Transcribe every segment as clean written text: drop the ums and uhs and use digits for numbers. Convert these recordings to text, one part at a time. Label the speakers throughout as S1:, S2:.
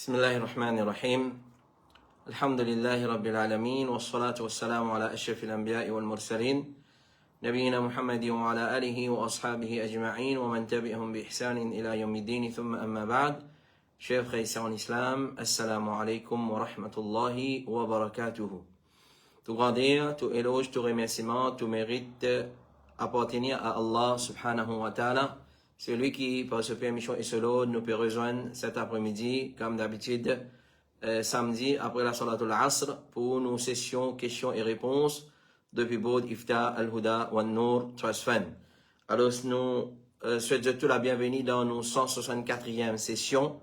S1: بسم الله الرحمن الرحيم الحمد لله رب العالمين والصلاة والسلام على أشرف الأنبياء والمرسلين نبينا محمد وعلى آله وأصحابه أجمعين ومن تبعهم بإحسان إلى يوم الدين ثم أما بعد Chers frères et sœurs en islam, assalamu alaikum wa rahmatullahi wa barakatuhu. Tout grandeur, tout éloge, tout remerciement, tout mérite appartenir à Allah subhanahu wa ta'ala. C'est lui qui, par ce permission et cela, nous peut rejoindre cet après-midi, comme d'habitude, samedi, après la salatul asr, pour nos sessions questions et réponses depuis Boud, Ifta, Al-Huda, Wan-Nur, Trust Fund. Alors, nous souhaitons tout la bienvenue dans nos 164e sessions.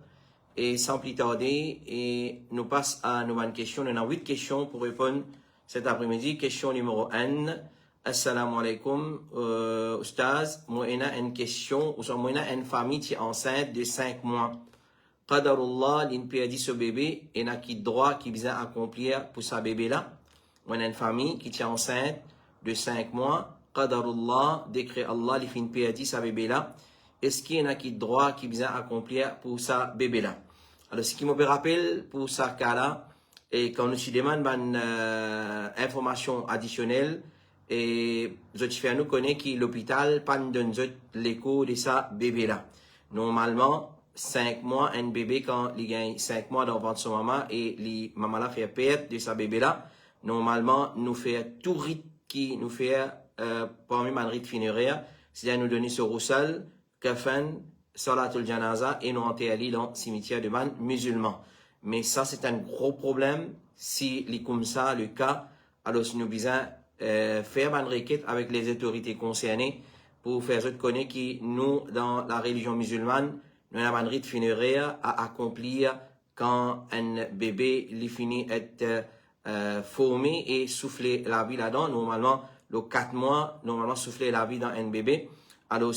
S1: Et sans plus tarder, et nous passe à une nouvelle question. Nous avons 8 questions pour répondre cet après-midi. Question numéro 1. Assalamu alaikum, Oustaz. Moi, j'ai une question. Moi, j'ai une famille qui est enceinte de 5 mois. Qadarullah, l'INPA dit ce bébé, et n'a qui droit qui vient accomplir pour sa bébé-là. Moi, j'ai une famille qui est enceinte de 5 mois. Qadarullah, décret Allah, l'INPA dit sa bébé-là. Est-ce qu'il y en a qui droit qui vient accomplir pour sa bébé-là? Alors, ce qui me rappelle pour ce cas-là, et quand nous demandons une information additionnelle, et nous connaissons que l'hôpital pas nous donne l'écho de sa bébé-là. Normalement, 5 mois, un bébé, quand il gagne 5 mois dans le ventre de son maman, et la maman là fait perte de sa bébé-là, normalement, nous fait tout rite qui nous fait, parmi un rite funéraire, c'est-à-dire nous donner ce roussel, kafan, salatul janaza et nous enterrer dans le cimetière de man musulman. Mais ça, c'est un gros problème. Si c'est comme ça le cas, alors nous besoin faire une requête avec les autorités concernées pour faire connaître que nous, dans la religion musulmane, nous avons un rite funéraire à accomplir quand un bébé finit d'être formé et souffler la vie là-dedans. Normalement, le 4 mois, normalement, souffler la vie dans un bébé. Alors,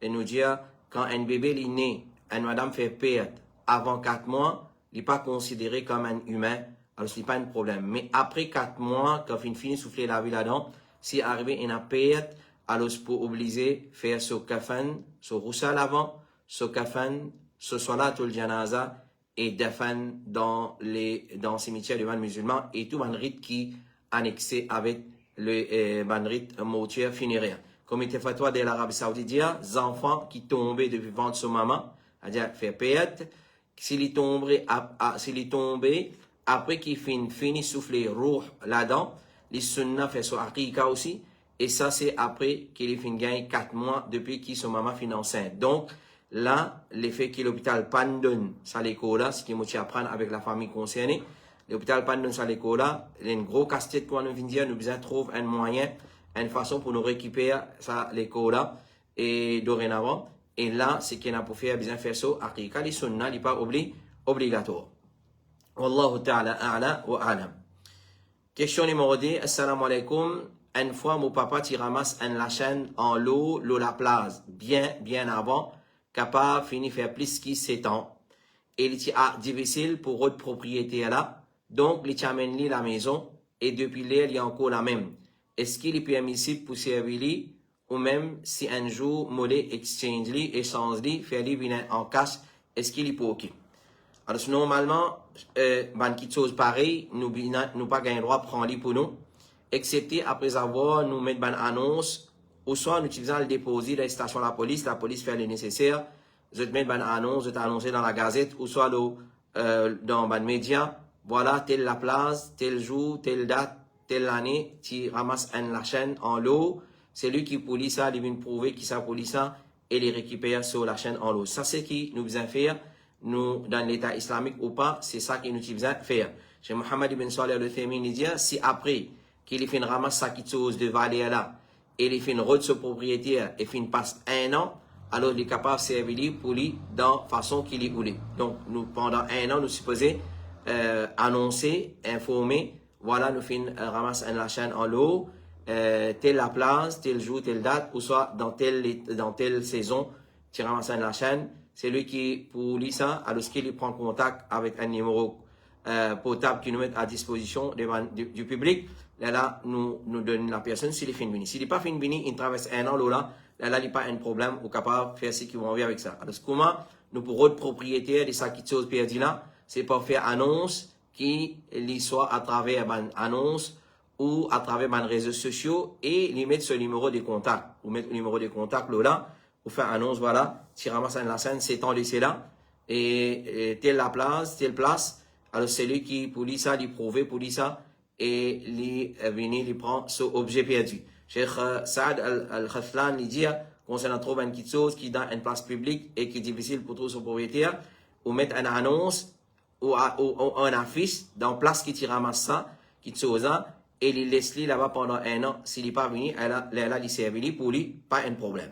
S1: et nous dire, quand un bébé est né, une madame fait perte avant 4 mois, il n'est pas considéré comme un humain, alors ce n'est pas un problème. Mais après 4 mois, quand il finit de souffler la vie là-dedans, si arrivé une perte, alors c'est pour obliger faire ce kafan, ce roussal avant, ce kafan, ce salatul janaza et dafan dans le cimetière du man musulman et tout un rite qui annexé avec le rite mortuaire funéraire. Comme il était fatwa de l'Arabie Saoudite, les enfants qui tombaient depuis le ventre de son maman, c'est-à-dire faire perte, s'il est tombé, après qu'il finit souffler roux là-dedans, les sunnah fait son aqiqa aussi, et ça c'est après qu'il finit gagner 4 mois depuis que son maman finit enceinte. Donc, là, l'effet que l'hôpital Pandon, ça l'école, ce qui m'a apprendre avec la famille concernée, l'hôpital Pandon, ça l'école, il y a une grosse casse-tête qu'on vient dire, nous besoin trouver un moyen, une façon pour nous récupérer ça l'école là et dorénavant et là c'est qu'il a pour faire bien faire ça aqiqa les sunna n'est pas obligatoire. Wallahu ta'ala a'la wa a'lam. Question numéro 2. Assalamu alaikum. Une fois mon papa qui ramasse un la chaîne en l'eau la place bien avant capable fini faire plus que 7 ans et il est difficile pour votre propriétaire là donc il amène la maison et depuis là il y a encore la même. Est-ce qu'il est permissible pour servir ou même si un jour, mollet exchange li, échange li, faire li venir en cash, est-ce qu'il est pour OK? Alors, normalement, quelque chose pareil, nous pas gagné droit de prendre li pour nous, excepté après avoir nous mettre une annonce, ou soit en utilisant le déposit de la station de la police fait le nécessaire, je te mets une annonce, je t'annoncer dans la gazette, ou soit dans les médias, voilà, telle la place, tel jour, telle date, telle année, tu ramasses la chaîne en l'eau, c'est lui qui polie ça, il vient prouver qu'il ça polie ça, et il récupère sur la chaîne en l'eau. Ça, c'est ce qui nous besoin faire, nous, dans l'état islamique ou pas, c'est ça qui nous besoin faire. Chez Mohammed ibn Salih al-Uthaymin, il dit, si après, qu'il fait ramasse ça qui chose de valeur là, et il fait une route sur propriétaire, et il passe 1 an, alors il est capable de servir pour lui dans la façon qu'il est voulu. Donc, nous, pendant 1 an, nous supposons annoncer, informer, voilà, nous faisons ramasse la chaîne en l'eau, telle la place, tel jour, telle date, ou soit dans telle saison, tu ramasses la chaîne. C'est lui qui, pour lui ça, alors qu'il prend contact avec un numéro portable qui nous met à disposition du public, là, nous donne la personne s'il est fin venu. S'il n'est pas fin venu, il traverse 1 an, là, il n'y a pas un problème, ou capable de faire ce qu'ils vont envie avec ça. Alors, comment nous, pour autre propriétaire de ça qui chose perdu là, c'est pour faire annonce qui les soit à travers une annonce ou à travers les réseaux sociaux et les mettre ce numéro de contact. Ou mettre le numéro de contact là, ou faire annonce, voilà, tu ramasses la scène, c'est temps laissé là, et telle la place, telle place. Alors c'est lui qui, pour lui ça, lui prouver, pour lui ça, et lui venir, lui prendre ce objet perdu. Cheikh Saad Al-Khathlan, il dit, concernant trouver une petite chose qui est dans une place publique et qui est difficile pour trouver son propriétaire, ou mettre une annonce, ou un affiche dans la place qui te ramasse ça, qui te chose ça, et il laisse lui là-bas pendant 1 an. S'il n'est pas venu, elle a lui servi pour lui, pas un problème.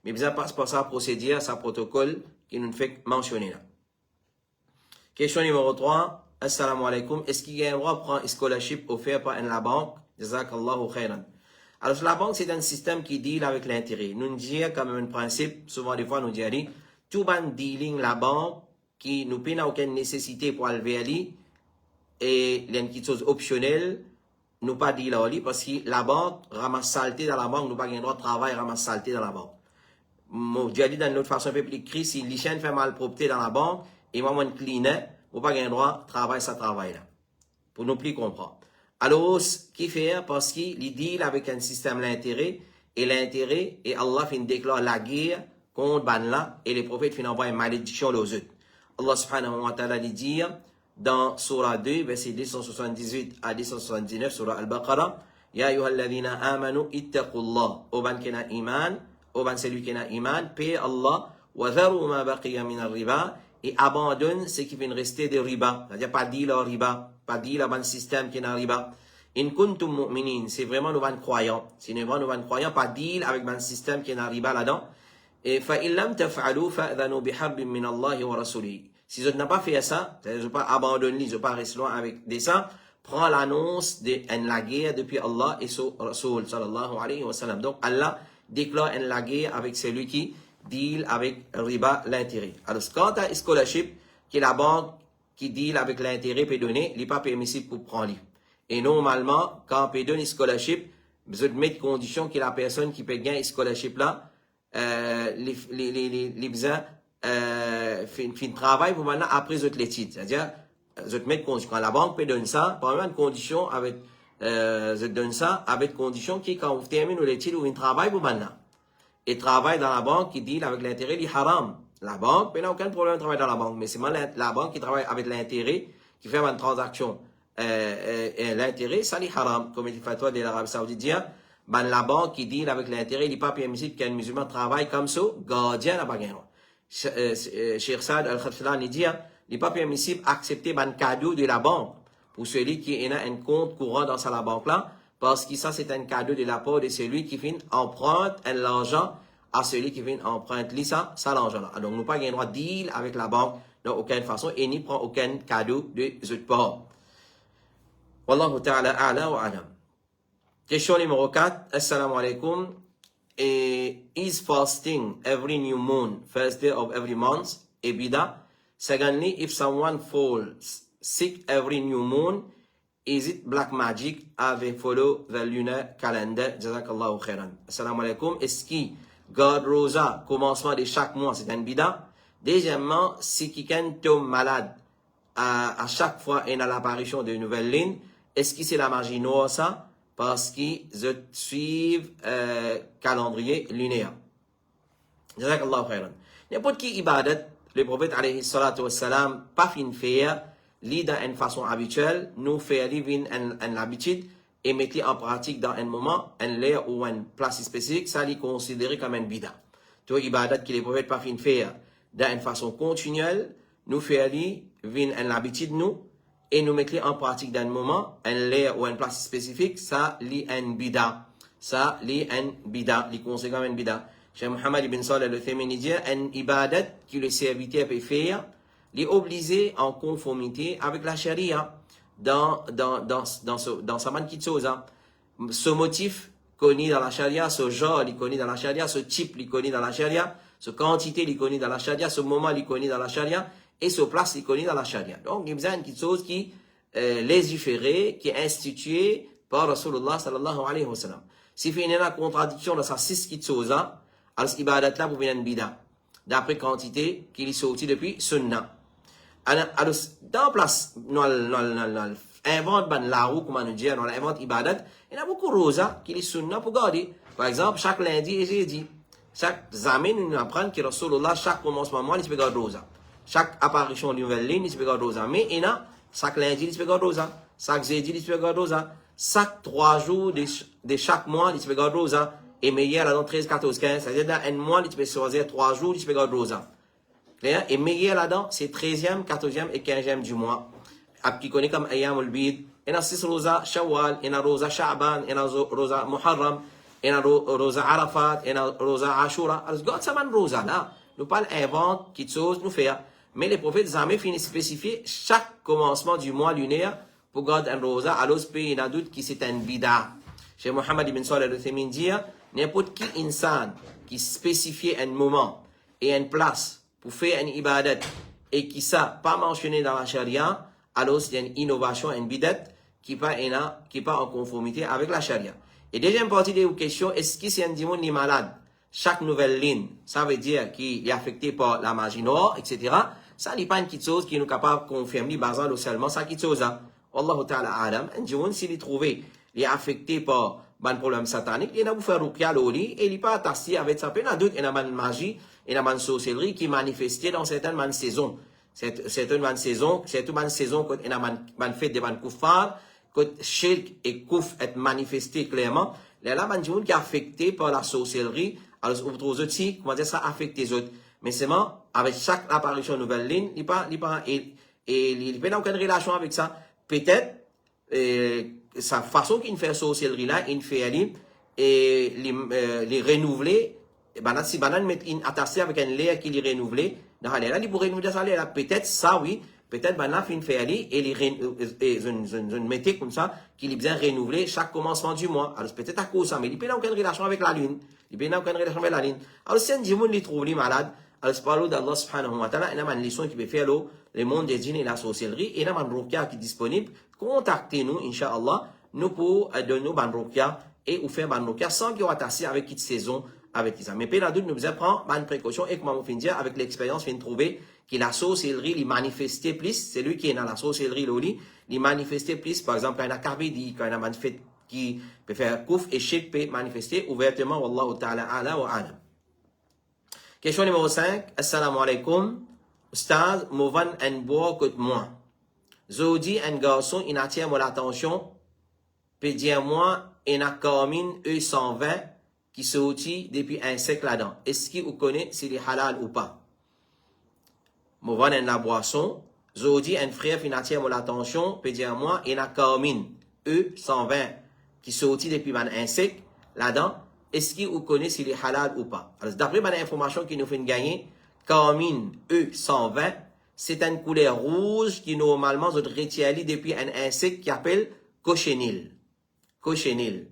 S1: Mais bien, passe par sa procédure, sa protocole, qui nous fait mentionner là. Question numéro 3. Assalamu alaikum. Est-ce qu'il y a un droit de prendre un scholarship offert par la banque? Jazakallahu khairan. Alors, la banque, c'est un système qui deal avec l'intérêt. Nous disons comme un principe, souvent des fois, nous disons, tout ban dealing la banque, qui nous n'a aucune nécessité pour aller vers lui, et il y a une petite chose optionnelle, nous pas dit là, parce que la banque ramasse saleté dans la banque, nous pas le droit de travail ramasse saleté dans la banque. J'ai dit d'une autre façon, un peu plus écrit, si l'hygiène fait malpropreté dans la banque, et moi, je cleaner, vous pas le droit de travailler ça travail là. Pour nous plus comprendre. Alors, ce qu'il fait, parce qu'il deal avec un système d'intérêt, et Allah fait déclare la guerre contre Banla, et les prophètes finissent envoyer une malédiction aux autres. Allah subhanahu wa ta'ala dit dans Surah 2, verset 278 à 279, Surah Al-Baqarah, Ya ayyuhalladhina amanu ittaqullah, Oban kena iman, Oban celui qui a iman, paie Allah, wa dharu ma baqiya min al-riba, et abandonne ce qui vient rester de riba. C'est-à-dire pas dire le riba, pas dire le système qui est dans riba. In kuntum mu'minin, c'est vraiment nous croyants. Si nous vraiment croyants, pas dire avec un système qui est dans riba là-dedans. Et fa illam taf'alu fa'dhanu biharbin min Allah wa rasulihi. Si je n'ai pas fait ça, je n'ai pas abandonné, je n'ai pas resté loin avec des ça, prends l'annonce de la guerre depuis Allah et son Rasul sallallahu alayhi wa sallam. Donc Allah déclare la guerre avec celui qui deal avec riba, l'intérêt. Alors quand tu as un scholarship, qui est la banque qui deal avec l'intérêt peut donner, il n'est pas permissible pour prendre. Et normalement, quand on peut donner un scholarship, vous devez mettre condition que la personne qui peut gagner un scholarship là, les besoins fin travail pour maintenant après l'étude. C'est-à-dire, je te mets condition. Quand la banque peut donner ça, par une condition avec, je te donne ça avec condition qui, quand vous terminez l'étude, vous travail pour maintenant. Et travail dans la banque qui deal avec l'intérêt, il est haram. La banque, il n'y a aucun problème de travailler dans la banque, mais c'est la banque qui travaille avec l'intérêt, qui fait une transaction. L'intérêt, ça est haram. Comme il dit fatwa de l'Arabie Saoudite, la banque qui deal avec l'intérêt, il n'est pas permissible qu'un musulman travaille comme ça, gardien n'a pas gagné. Cheikh Saad Al-Khathlan dit, il n'est pas permissible d'accepter un cadeau de la banque pour celui qui a un compte courant dans la banque là, parce que ça c'est un cadeau de la part de celui qui vient emprunte l'argent à celui qui vient emprunter ça l'argent là. Donc nous pas le droit de deal avec la banque de aucune façon et ni prend aucun cadeau de cette part. Wallahu ta'ala a'la wa a'lam. Question numéro 4. Assalamu alaikum. Is fasting every new moon, first day of every month, a bidah? Secondly, if someone falls sick every new moon, is it black magic? Have they follow the lunar calendar? Jazakallahu khairan. Assalamu alaikum. Est-ce que garde rosa, commencement de chaque mois, c'est un bidah? Deuxièmement, si quelqu'un tombe malade à chaque fois et à l'apparition de nouvelles lignes, est-ce que c'est la magie noire ça? Parce qu'ils suivent calendrier lunaire. Jazakallahu khairan. N'importe qui ibadat, le prophète alayhi salatu wassalam, pas fin faire, lit dans une façon habituelle, nous faire une habitude et mettre en pratique dans un moment, un lieu ou une place spécifique, ça est considéré comme un bida. Tout ibadat que le prophète pas fin faire dans une façon continuelle, nous faire une habitude nous, et nous mettre en pratique dans un moment, un lieu ou une place spécifique, ça lit un bida. Ça lit un bida, les conséquences un bida. Cheikh Mohammed ibn Salih al-Uthaymin dit, un ibadat que le serviteur peut faire, les obliger en conformité avec la charia, dans sa manne qui chose. Ce motif connu dans la charia, ce genre, il connu dans la charia, ce type, il connu dans la charia, ce quantité, il connu dans la charia, ce moment, il connu dans la charia, et ce place, il connu dans la charia. Donc, il y a une petite chose qui légiférée, qui est instituée par Rasulullah sallallahu alayhi wa sallam. Si il y a une contradiction dans ces 6 petites choses, alors ibadat là, vous venez une bida. D'après quantité, qu'il est sorti depuis sunnah. Alors, dans place, nous invente la roue, comment nous dire, nous invente ibadat, il y a beaucoup de rosa qui les sunna pour garder. Par exemple, chaque lundi et jeudi, chaque zaman, nous apprenons que Rasulullah, chaque commencement, il se peut garder rosa. Chaque apparition de nouvelle ligne, il se peut garder rosa. Mais il y a, chaque lundi, il se peut garder rosa. Chaque jeudi, il se peut garder rosa. Chaque 3 jours de chaque mois, il se peut garder rosa. Et meilleur, là, dans 13, 14, 15, c'est-à-dire, dans un mois, il se peut choisir 3 jours, il se peut garder rosa. Et meilleur là-dedans, c'est 13e, 14e et 15e du mois. Qui connaît comme Ayyam al-Bid. Il y a 6 rosa Shawwal, il y a rosa Sha'ban, il y a rosa Muharram, il y a rosa Arafat, il y a rosa Ashura. Alors, God, ça man rosa là. Nous pas invente, qui chose, nous fait. Mais les prophètes jamais finissent de spécifier chaque commencement du mois lunaire pour God un rosa. Alors, il y a doute qui c'est un bida. Chez Mohammed ibn Salih al-Uthaymin dit, n'importe qui insan qui spécifie un moment et une place pour faire une ibadat et qui ça pas mentionné dans la charia, alors c'est une innovation, une bidat qui pas en conformité avec la charia. Et deuxième partie de la question, est-ce que c'est un démon qui est malade? Chaque nouvelle ligne, ça veut dire qu'il est affecté par la magie noire, etc. Ça n'est pas une petite chose qui nous capable de confirmer, basant seulement ça qui chose. Wallahu ta'ala alam, un démon s'il est trouvé, il est affecté par un problème satanique, il a vous faire ruqya l'oli, et il n'est pas attaché avec ça. Il y a d'autres, il y a une magie, il y a une sorcellerie qui est manifestée dans certaines saisons. Certaines saisons, quand il y a une fête de koufar, quand shirk et kouf est manifesté clairement, il y a un gens qui est affecté par la sorcellerie, alors vous trouvez aussi, comment dire ça, affecte les autres. Mais seulement, avec chaque apparition de nouvelle ligne, il n'y a aucune relation avec ça. Peut-être, sa façon qu'il fait sorcellerie là, il fait aller et les renouveler. Si banane met une attaché avec un lait qui est renouvelé, dans là, il pourrait renouveler ça là. Peut-être ça, oui. Peut-être banane fait aller et les mettez comme ça, qu'il est bien renouvelé chaque commencement du mois. Alors peut-être à cause de ça, mais il n'y a aucune relation avec la lune. Il n'y a aucune relation avec la lune. Alors si un démon les trouve malade, alors c'est par d'Allah subhanahu wa ta'ala, il y a une leçon qui peut faire le monde des djinns et la sorcellerie, et il y a une ruqya qui est disponible. Contactez-nous, Inch'Allah, nous pour donner une ruqya et ou faire une ruqya sans qu'il y ait attaché avec une saison, avec ça. Mais pour l'adulte, nous apprend une précaution et comment on finit dire avec l'expérience, on trouver que la sorcellerie, il manifestait plus, c'est lui qui est dans la sorcellerie, il manifestait plus, par exemple, quand il y a Karbidi, quand il y a une fête qui peut faire kouf et shirk peut manifester ouvertement, wallahu ta'ala ala wa alam. Question numéro 5. Assalamu alaikum. Ustaz, mouvan en bois que moi. Zodi, un garçon, il attire mon attention. Peut dire moi, il a kamine E120 qui sortit depuis un siècle là-dedans. Est-ce qu'il vous connaît s'il est halal ou pas? Mouvan en la boisson. Zodi, un frère, il attire mon attention. Peut dire moi, il a kamine E120 qui sortit depuis un siècle là-dedans. Est-ce qu'il vous connaît s'il est halal ou pas? Alors, d'après l'information qui nous fait gagner, Carmine E120, c'est une couleur rouge qui normalement se retient depuis un insecte qui appelle cochenille. Cochenille.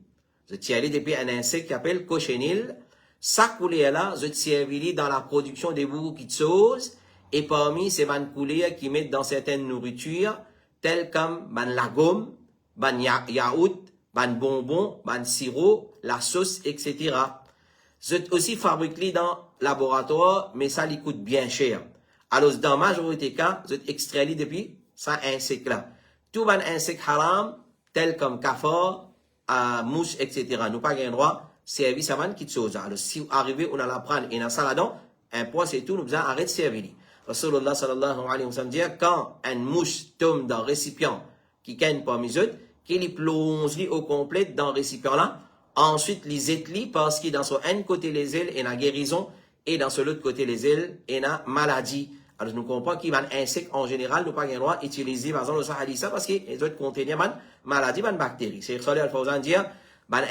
S1: Se tient depuis un insecte qui appelle cochenille. Sa couleur-là, se tient dans la production des beaucoup de choses. Et parmi ces couleurs qui mettent dans certaines nourritures, telles comme la gomme, yaourt, ban bonbon, ban sirop, la sauce, etc. C'est aussi fabriqué dans le laboratoire, mais ça lui coûte bien cher. Alors, dans la majorité des cas, c'est extrait depuis ça insecte-là. Tout ban insecte haram, tel comme cafard, mouche, etc. Nous pas gain droit, service avant qui chose. Alors, si vous arrivez, on a la prendre et dans ça là-dedans, un point c'est tout, nous avons arrêté de servir. Rasulullah sallallahu alayhi wa sallam dit, quand une mouche tombe dans le récipient qui gagne parmi eux, qu'il y plonge au complet dans le récipient là. Ensuite, les étlis parce que dans son un côté les ailes, il y a guérison et dans l'autre côté les ailes, il y a maladie. Alors, nous comprenons qu'il y a un insecte en général, nous pas droit d'utiliser par exemple le sahadissa parce qu'ils autres contiennent une maladie, une bactérie. C'est Salih Al-Fawzan dit, un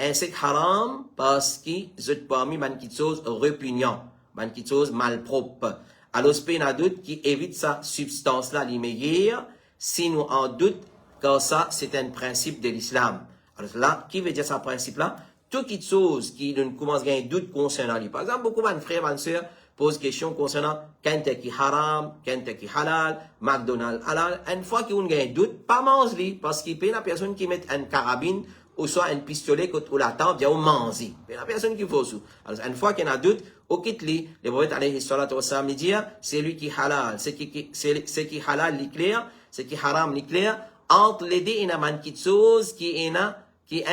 S1: insecte haram parce qu'ils autres parmi une petite chose répugnant, une petite chose malpropre. Alors, il y a d'autres qui évitent sa substance là, les meilleurs, si nous en doute, car ça, c'est un principe de l'islam. Alors là, qui veut dire ce principe-là? Toute chose qui nous commence à gagner doute concernant lui. Par exemple, beaucoup de frères et sœurs posent question concernant Kentucky haram, Kentucky halal, McDonald's halal. Une fois qu'ils ont gagné doute, pas manger parce qu'il paye la personne qui met une carabine ou soit un pistolet ou la tente, bien, au manzi. Mais la personne qui faut sous. Alors, une fois qu'il y en a doute, au quitte-li, le prophète alayhi salatu wa sallam dit, c'est lui qui halal, c'est qui halal li clair, c'est qui haram li clair, entre les deux, il y a une petite chose qui est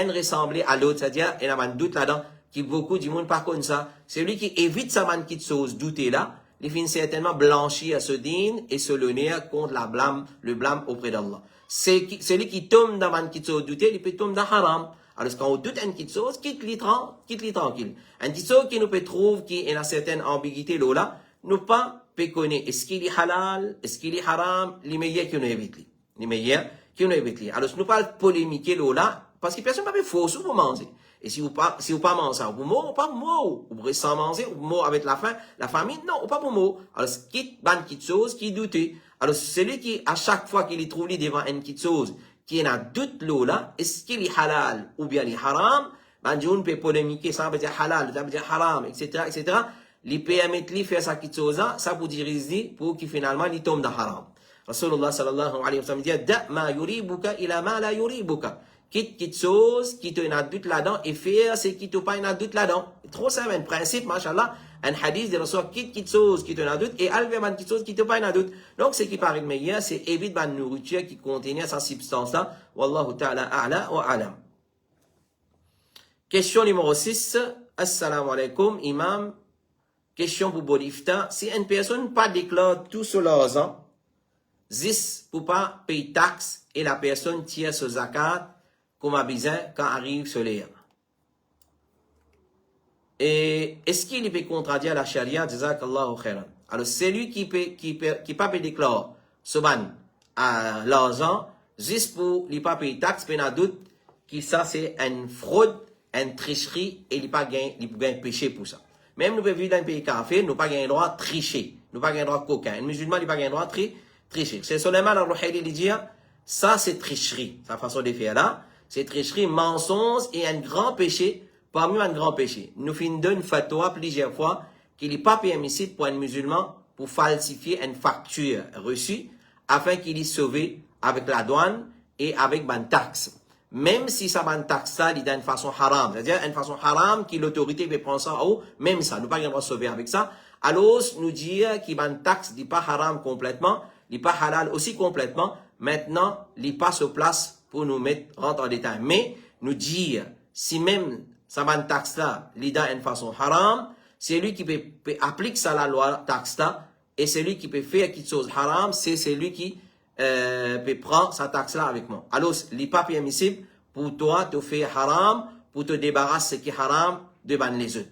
S1: ressemblée à l'autre, c'est-à-dire, il y a un doute là-dedans, qui beaucoup du monde par contre ça. C'est lui qui évite sa petite chose douter là, il finit certainement blanchi à ce din et se lener contre le blâme auprès d'Allah. C'est lui qui tombe dans une petite chose douter, il peut tomber dans haram. Alors, quand on doute une petite chose, quitte-les tranquille. Une petite chose qui nous peut trouver, qui est une certaine ambiguïté là, nous pas peut connaître est-ce qu'il est halal, est-ce qu'il est haram, les meilleurs qui nous évitent. Les meilleurs qui nous évitent. Alors, nous pas polémiquer là, parce que personne ne peut faux pour manger. Et si vous pas manger ça, vous mourrez, ou pas mort, vous pourrez sans manger, ou mort avec la faim, la famine, non, ou pas pour mort. Alors, quitte une petite chose qui doute. Alors, celui qui, à chaque fois qu'il est trouvé devant une petite chose, qui est un doute là, est-ce qu'il est halal ou bien il est haram, ben, on peut polémiquer, ça veut dire halal, ça veut dire haram, etc., etc. Les permettre de faire sa petite chose, ça pour dire, pour qu'il finalement, il tombe dans haram. Rasulullah sallallahu alayhi wa sallam dit, da ma yuribuka ila ma la yuribuka. Quitte quelque chose qui te n'a doute là-dedans et faire ce qui te pas n'a doute là-dedans. Trop simple, un principe, machallah. Un hadith de Rasul, quitte quelque chose qui te n'a doute et enlève une petite chose qui te pas n'a doute. Donc, ce qui paraît meilleur, c'est éviter la nourriture qui contient cette substance-là. Wallahu ta'ala a'la wa a'lam. Question numéro 6. Assalamu alaikum, imam. Question pour Bolifta. Si une personne pas déclare tout sur l'argent, 10 pour pas payer taxe et la personne tire ce zakat, comme a besoin quand arrive ce l'air. Et est-ce qu'il peut contredire la charia? Jazakallahu khairan. Alors, celui qui pas peut déclarer ce ban à l'argent, juste pour ne pas payer taxe, mais n'a doute que ça c'est une fraude, une tricherie, et il pas gain péché pour ça. Même nous vivons dans un pays kafir, nous pas gain droit de tricher, nous pas gain droit de coquin. Un musulman, il pas gain droit de tricher. C'est Sulayman al-Ruhaili qui dit, ça c'est tricherie, sa façon de faire là. C'est tricherie, mensonge et un grand péché, parmi un grand péché. Nous finissons une fatwa plusieurs fois qu'il n'est pas permissible pour un musulman pour falsifier une facture reçue afin qu'il y sauvé avec la douane et avec une taxe. Même si ça une taxe ça, il est d'une façon haram. C'est-à-dire une façon haram que l'autorité peut prendre ça en haut, même ça, nous pas pas sauver avec ça. Alors, nous dire qu'il y a une taxe n'est pas haram complètement, il n'est pas halal aussi complètement. Maintenant, il n'est pas sur place pour nous rentrer en détail. Mais, nous dire, si même ça va une taxe là, l'ida une façon haram, c'est lui qui peut appliquer ça la loi taxe là, et c'est lui qui peut faire quelque chose haram, c'est celui qui peut prendre sa taxe là avec moi. Alors, il n'est pas permissible pour toi de faire haram, pour te débarrasser ce qui est haram devant les autres.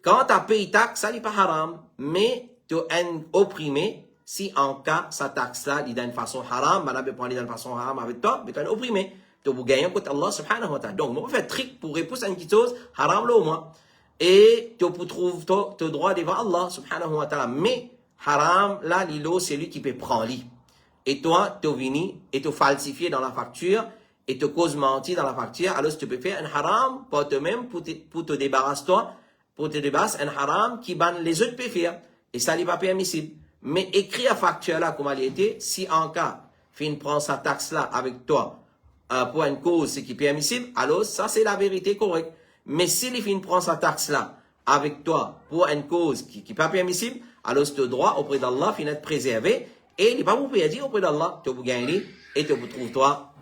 S1: Quand tu as payé taxe, ça n'est pas haram, mais tu es opprimé. Si en cas, sa taxe là, il est d'une façon haram, madame peut prendre d'une façon haram avec toi, mais tu es opprimé. Tu vas gagner contre Allah subhanahu wa ta'ala. Donc, on va faire trick pour repousser une petite chose, haram là au moins. Et tu peux trouver ton droit devant Allah subhanahu wa ta'ala. Mais, haram là, l'îlot, c'est lui qui peut prendre lui. Et toi, tu viens et tu falsifies dans la facture, et tu causes mentir dans la facture, alors tu peux faire un haram pour toi-même, pour te débarrasser toi, pour te débarrasser un haram qui ban les autres peuvent faire. Et ça n'est pas permissible. Mais écris la facture là comme elle était, si en cas, fin prend sa taxe là avec toi, pour une cause qui est permissible, alors ça c'est la vérité correcte. Mais si les fin prend sa taxe là avec toi pour une cause qui n'est pas permissible, alors ce droit auprès d'Allah finit être préservé et il n'est pas vous perdre auprès d'Allah. Tu peux gagner et tu peux trouver toi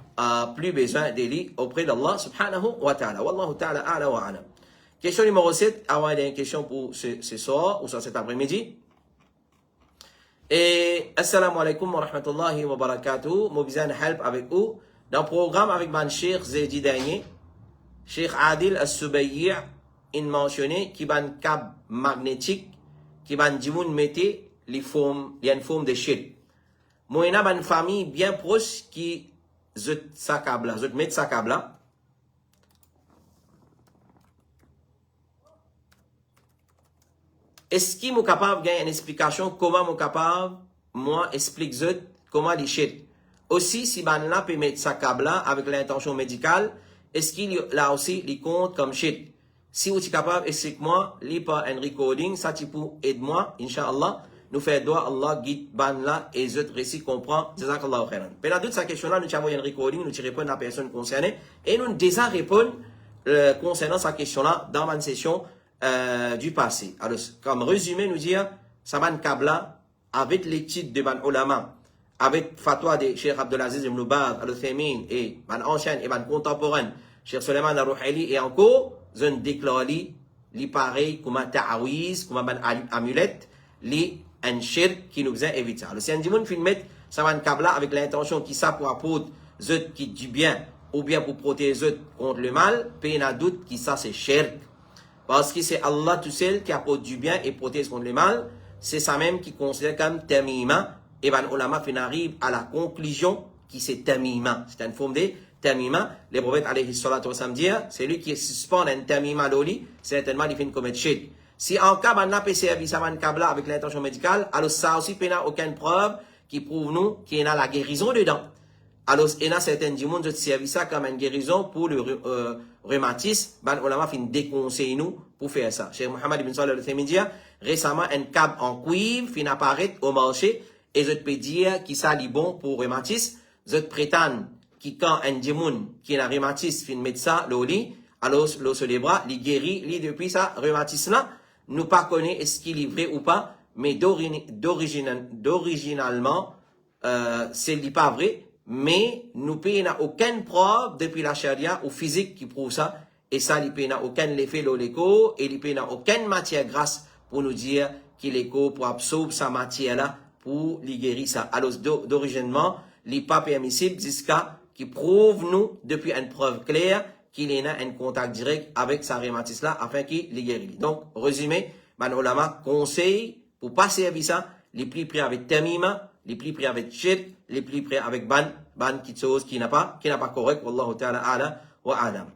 S1: plus besoin d'élire auprès d'Allah subhanahu wa ta'ala. Wallahu ta'ala a'la wa a'lam. Question numéro 7, avoir une question pour ce soir ou cet après-midi. Et assalamu alaikum wa rahmatullahi wa barakatuh. Moi, besoin de help avec vous. Dans le programme avec mon Cheikh Zedi dernier, Cheikh Adil As-Subayyi, il mentionné qu'il y a un câble magnétique qui va nous mettre les formes, il y a une forme de shit. Moi, il y a une famille bien proche qui zut sa câble là, zut met sa câble là. Est-ce qu'il est capable de gagner une explication comment je suis capable, moi, explique comment les shit. Aussi, si ben là peut mettre sa câble là avec l'intention médicale, est-ce qu'il là aussi les compte comme shit? Si vous êtes capable, explique-moi, lis pas un recording, ça tu peux aider moi, Inch'Allah. nous fait droit Allah guide ban là et les autres récits comprend jazakallahu khairan. Pendant toute sa question là nous avons une recording nous répondre à la personne concernée et nous déjà répondre concernant sa question là dans une session du passé. Alors comme résumé nous dire ça ban kabla avec l'étude de ban ulama avec fatwa de Cheikh Abdelaziz Ibn Baz Al-Uthaymin et ban ancien et ban contemporain Cheikh Suleiman Al-Ruhaili et encore zone déclaré li pareil comme un ta'awiz comme un amulette li un shirk qui nous a évité. Alors si un dimanche film met ça va kabla avec l'intention qui ça pour apporter zot qui du bien ou bien pour protéger zot contre le mal, pas n'a doute qui ça c'est shirk. Parce que c'est Allah tout seul qui apporte du bien et protège contre le mal, c'est ça même qui considère comme tamima et ben ulama fin arrive à la conclusion qui c'est tamima. C'est une forme de tamima. Les prophètes alayhi salatu wa sallam dire, c'est lui qui suspend un tamima loli, certainement il fait une commettre shirk. Si en cas on a fait service à kabla avec l'intention médicale, alors ça aussi il n'y a aucune preuve qui prouve nous qu'il y a la guérison dedans. Alors il y a certains du monde qui servent ça comme une guérison pour le rhumatisme, ben on a fait déconseiller nous pour faire ça. Cheikh Mohammed ibn Salih al-Uthaymin dit récemment un câble en cuivre fin apparaître au marché et je peux dire qui ça li bon pour rhumatisme, je prétends qui quand un dimoun qui a rhumatisme fin mettre ça l'oli, alors l'os des bras, li guérit li depuis ça rhumatisme là. Nous pas connaît est-ce qu'il est vrai ou pas, mais d'originalement, c'est pas vrai, mais nous n'a aucune preuve depuis la charia ou physique qui prouve ça, et ça, il n'a aucun effet l'oléco, et il n'a aucune matière grasse pour nous dire qu'il est pour absorber sa matière là, pour lui guérir ça. Alors, d'originement, il n'est pas permissible jusqu'à qui prouve nous, depuis une preuve claire, qu'il ait un contact direct avec sa rhumatisme là afin qu'il les guérisse. Donc, résumé, man ulama conseille pour pas servir ça, les plus près avec tamima, les plus près avec shirk, les plus près avec ban quelque chose qui n'a pas correct. Wallahu ta'ala ala wa alam.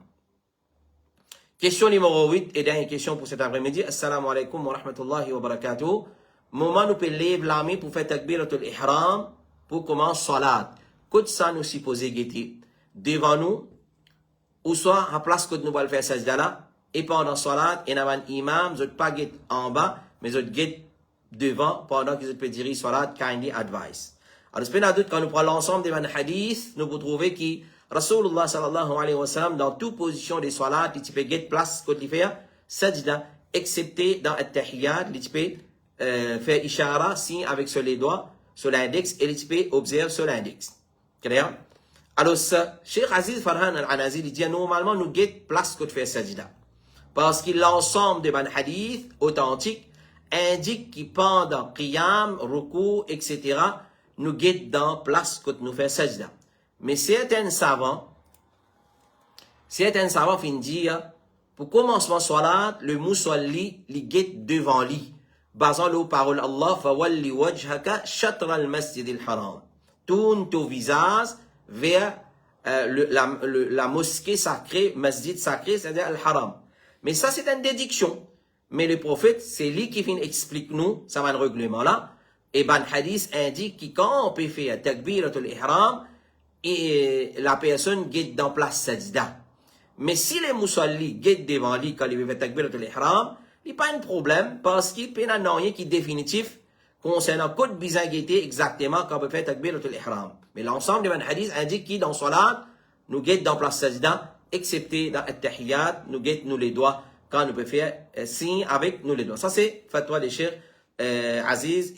S1: Question numéro 8 et dernière question pour cet après-midi. Assalamu alaikum wa rahmatullahi wa barakatuh. Moment nous peut lever la main pour faire takbiratul ihram pour commencer salat. Qu'est-ce ça nous supposé guetter devant nous ou soit à place que nous allons faire sajda là et pendant salat et avant imam vous pas get en bas mais vous get devant pendant que vous peut dire salat kindly advice. Alors c'est pas doute quand nous prenons l'ensemble des hadiths nous pouvons trouver que Rasulullah sallallahu alayhi wa sallam dans toute position des salat il peut get place que il fait sajda excepté dans at-tahiyyat il peut faire ishara signe avec sur les doigts sur l'index et il peut observer sur l'index. Clair? Alors, Cheikh Aziz Farhan al-Anazi dit normalement nous guette place que de faire sajda. Parce que l'ensemble des hadiths authentiques indique que pendant qiyam, ruku, etc., nous guette dans place que nous faire sajda. Mais certains savants finissent dire, pour commencement salat, le musalli, li guette devant lui. Basant les paroles Allah, fawalli wajhaka shatra al-masjid al-haram. Tourne ton visage vers la mosquée sacrée, masjid sacré, c'est-à-dire al-haram. Mais ça, c'est une déduction. Mais le prophète, c'est lui qui vient explique nous, ça va un règlement là. Et ben, hadith indique que quand on peut faire takbiratul ihram, et la personne guette dans place sajda. Mais si les musalli guettent devant lui quand il veut faire takbiratul ihram, il n'y a pas de problème parce qu'il n'y a rien qui est définitif concernant code bizarre guetter exactement quand on peut faire takbiratul ihram. Mais l'ensemble des hadiths indique que dans salat, nous guette dans place sajda, excepté dans at-tahiyyat, nous guette nous les doigts quand nous pouvons faire signe avec nous les doigts. Ça c'est fatwa de Cheikh Aziz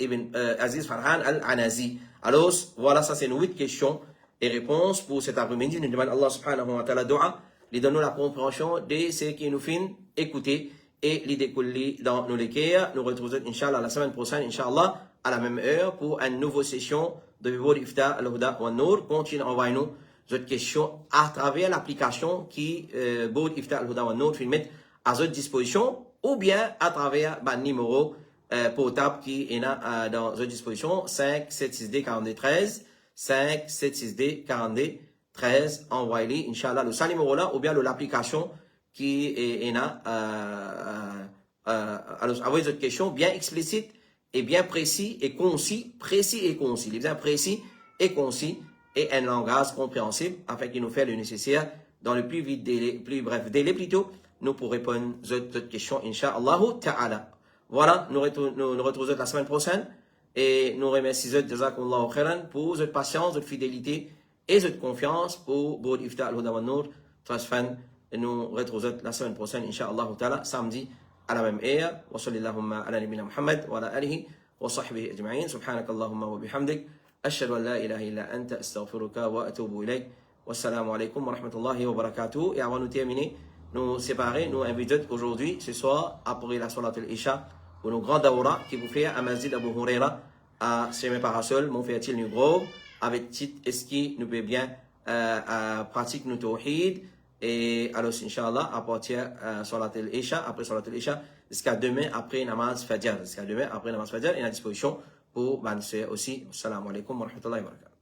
S1: Farhan al-Anazi. Alors voilà, ça c'est nos 8 questions et réponses pour cet après-midi. Nous demandons Allah subhanahu wa ta'ala dua, lui donnons la compréhension de ce qui nous fait écouter et les décoller dans nos lecteurs. Nous retrouvons Inch'Allah la semaine prochaine, Inch'Allah, à la même heure pour une nouvelle session de Bibo Ifta al-Huda wa Nour. Continuez à envoyer nous votre question à travers l'application qui Bibo Ifta al-Huda wa Nour met à votre disposition ou bien à travers le numéro portable qui est dans votre disposition 576D 4213 576D 4213. Envoyez-les, Inch'Allah, le numéro là ou bien l'application qui est là. Alors, avez votre question bien explicite et bien précis et concis, les bien précis et concis et un langage compréhensible afin qu'il nous fait le nécessaire dans le plus bref délai plutôt, nous pour répondre à votre question, Inch'Allah ta'ala. Voilà, nous retrouvons la semaine prochaine. Et nous remercions Jazakumullahu khairan pour votre patience, votre fidélité et votre confiance pour Boud Ifta al-Huda wa Nour Trust Et nous retrouvons la semaine prochaine, Inch'Allah ta'ala, samedi à la même heure. Wa sallallahu ala nabina Muhammad wa ala alihi wa sahbihi ajma'in. Subhanakallahumma wa bihamdik. Ashhadu an la ilaha illa anta astaghfiruka wa atubu ilayk. Wassalamu alaikum wa rahmatullahi wa barakatuh. Et avant de terminer, nous séparer, nous invitons aujourd'hui, ce soir, après la Salat al-Isha, pour nos grands dawra qui vous fait à Masjid Abu Huraira à Semé Parasol, mon fait-il nous gros, avec titre est-ce qui nous peut bien pratiquer nos tawhid. Et alors, Inch'Allah, à partir de Salat al-Isha, après Salat al-Isha, jusqu'à demain après Namaz Fajr. Jusqu'à demain après Namaz Fajr, il est à disposition pour Bansé aussi. Assalamu alaikum wa rahmatullahi wa barakatuh.